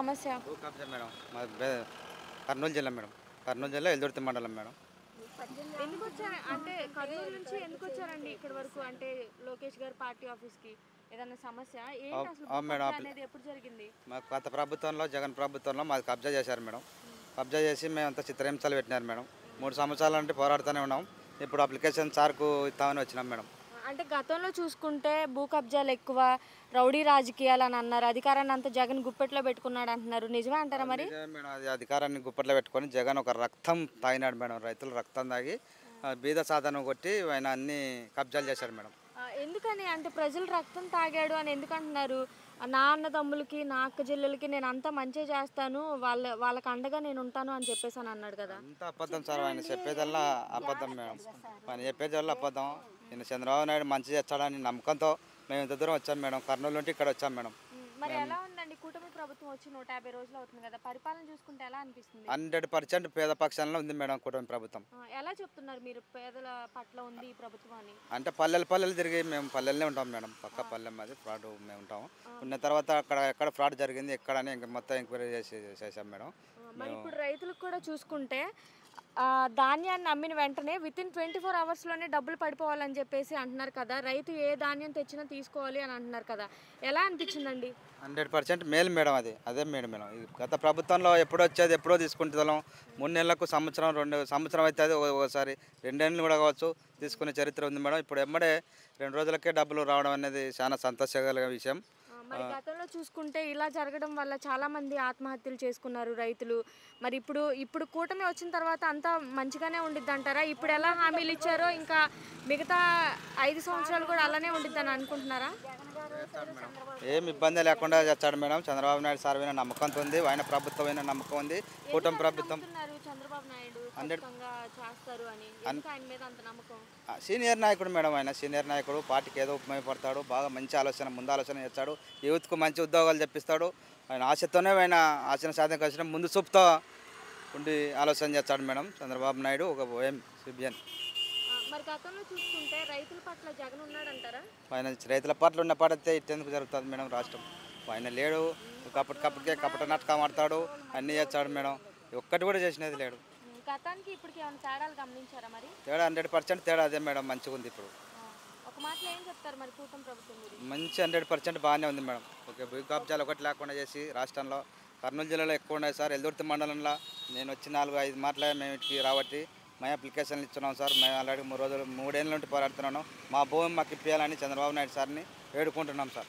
సమస్య? భూ కబ్జా మేడం. కర్నూలు జిల్లా మేడం. కర్నూలు జిల్లా ఎల్దుర్తి మండలం మేడం. ఎందుకొచ్చారు అంటే కర్నూలు నుంచి ఎందుకొచ్చారండి ఇక్కడి వరకు? అంటే లోకేష్ గారి పార్టీ ఆఫీస్‌కి ఏదన్నా సమస్య? ఏంటి అసలు భూ మేడం. కబ్జా అనేది ఎప్పుడు జరిగింది? మాకు గత ప్రభుత్వంలో జగన్ ప్రభుత్వంలో మాది కబ్జా చేశారు మేడం. కబ్జా చేసి మేమంతా చిత్రహింసలు పెట్టినారు మేడం. 3 సంవత్సరాల నుండి పోరాడుతూనే ఉన్నాం. ఇప్పుడు అప్లికేషన్ సార్కు ఇస్తామని వచ్చినాం మేడం. అంటే గతంలో చూసుకుంటే భూ కబ్జాలు ఎక్కువ, రౌడీ రాజకీయాలు అని అన్నారు. అధికారాన్ని అంతా జగన్ గుప్పెట్లో పెట్టుకున్నాడు అంటున్నారు. నిజమే అంటారా మరి? నిజమే మేడం. అది అధికారాన్ని గుప్పట్లో పెట్టుకొని జగన్ ఒక రక్తం తాగినాడు మేడం. రైతులు రక్తం తాగి బీద సాధన కొట్టి ఆయన అన్ని కబ్జాలు చేశాడు మేడం. ఎందుకని అంటే ప్రజలు రక్తం తాగాడు అని ఎందుకు అంటున్నారు? నా అన్నదమ్ములకి, నా అక్క చెల్లెలకి నేను అంతా మంచి చేస్తాను, వాళ్ళకి అండగా నేను ఉంటాను అని చెప్పేసి అని అన్నాడు కదా. అంతా అబద్ధం సార్. ఆయన చెప్పేదల్లా అబద్ధం మేడం. ఆయన చెప్పేదల్లా అబద్ధం. ఈయన చంద్రబాబు నాయుడు మంచి చేస్తాడని నమ్మకంతో మేము ఇంత దూరం వచ్చాం మేడం. కర్నూలు నుండి ఇక్కడ వచ్చాం మేడం. మరి ఎలా ఉందండి కూటమి ప్రభుత్వం వచ్చి 150 రోజులు అవుతుంది కదా, పరిపాలన చూసుకుంటే ఎలా అనిపిస్తుంది? 100% పేద పక్షంలో ఉంది మేడం కూటమి ప్రభుత్వం. ఎలా చెప్తున్నారు మీరు పేదల పట్ల ఉంది ఈ ప్రభుత్వం అని? అంటే పల్లెలు తిరిగి మేము పల్లెల్లోనే ఉంటాం మేడం. పక్క పల్లె మాది. ఫ్రాడ్ మేము ఉంటాము. ఉన్న తర్వాత అక్కడ ఎక్కడ ఫ్రాడ్ జరిగింది ఎక్కడని మొత్తం ఎంక్వైరీ చేసాం మేడం. మరి ఇప్పుడు రైతులకు కూడా చూసుకుంటే ధాన్యాన్ని అమ్మిన వెంటనే వితిన్ 24 అవర్స్లోనే డబ్బులు పడిపోవాలని చెప్పేసి అంటున్నారు కదా. రైతు ఏ ధాన్యం తెచ్చినా తీసుకోవాలి అని అంటున్నారు కదా. ఎలా అనిపించిందండి? 100% మేలు మేడం. అదే మేడం. ఈ గత ప్రభుత్వంలో ఎప్పుడో వచ్చేది ఎప్పుడో తీసుకుంటాం. 3 నెలలకు సంవత్సరం 2 సంవత్సరం అవుతుంది. ఒకసారి 2 ఏళ్ళు కూడా కావచ్చు తీసుకునే చరిత్ర ఉంది మేడం. ఇప్పుడు ఎమ్మడే 2 రోజులకే డబ్బులు రావడం అనేది చాలా సంతోషకరమైన విషయం. మరి గతంలో చూసుకుంటే ఇలా జరగడం వల్ల చాలా మంది ఆత్మహత్యలు చేసుకున్నారు రైతులు. మరి ఇప్పుడు కూటమి వచ్చిన తర్వాత అంతా మంచిగానే ఉండిద్ది అంటారా? ఇప్పుడు ఎలా హామీలు ఇచ్చారో ఇంకా మిగతా 5 సంవత్సరాలు కూడా అలానే ఉండిద్దని అనుకుంటున్నారా? ఏం ఇబ్బంది లేకుండా చేస్తాడు మేడం. చంద్రబాబు నాయుడు సార్ మీద నమ్మకంతో ఉంది. ఆయన ప్రభుత్వం అయిన నమ్మకం ఉంది. కూటమి ప్రభుత్వం చంద్రబాబు నాయుడు చేస్తారు అని ఆయన మీద అంత నమ్మకం? సీనియర్ నాయకుడు మేడం. ఆయన సీనియర్ నాయకుడు. పార్టీకి ఏదో ఉపయోగపడతాడు. బాగా మంచి ఆలోచన, ముందు ఆలోచన చేస్తాడు. యూత్కు మంచి ఉద్యోగాలు తెప్పిస్తాడు. ఆయన ఆశతోనే ఆయన ఆశన సాధన కలిసిన ముందు చూపుతో ఉండి ఆలోచన చేస్తాడు మేడం చంద్రబాబు నాయుడు. ఒక ఓఎం సిబిఎన్. మరి గతంలో చూసుకుంటే రైతుల పట్ల జగన్ ఉన్నాడంటారా? ఆయన రైతుల పట్ల ఉన్న పడితే ఇట్టెందుకు జరుగుతుంది మేడం రాష్ట్రం. ఆయన లేడు. కప్పటికే కపట నాటకం ఆడతాడు. అన్నీ చేస్తాడు మేడం. ఒక్కటి కూడా చేసినది లేడు. గతానికి ఇప్పటికి ఏమైనా తేడాలు గమనించారా మరి? తేడా 100% తేడా అదే మేడం. మంచిగా ఉంది ఇప్పుడు. ఒక మాటలో ఏం చెప్తారు మరి కూటమి ప్రభుత్వం గురించి? మంచి 100% బాగానే ఉంది మేడం. ఓకే. భూ కబ్జాలు ఒకటి లేకుండా చేసి రాష్ట్రంలో కర్నూలు జిల్లాలో ఎక్కువ ఉన్నాయి సార్. ఎల్దుర్తి మండలంలో నేను వచ్చి 4-5 మాటలే మేము ఇంటికి రాబట్టి మేము అప్లికేషన్లు ఇస్తున్నాం సార్. మేము ఆల్రెడీ 3 ఏళ్ళ నుండి పోరాడుతున్నాను. మా భూమి మాకు ఇప్పించాలని చంద్రబాబు నాయుడు సార్ని వేడుకుంటున్నాం సార్.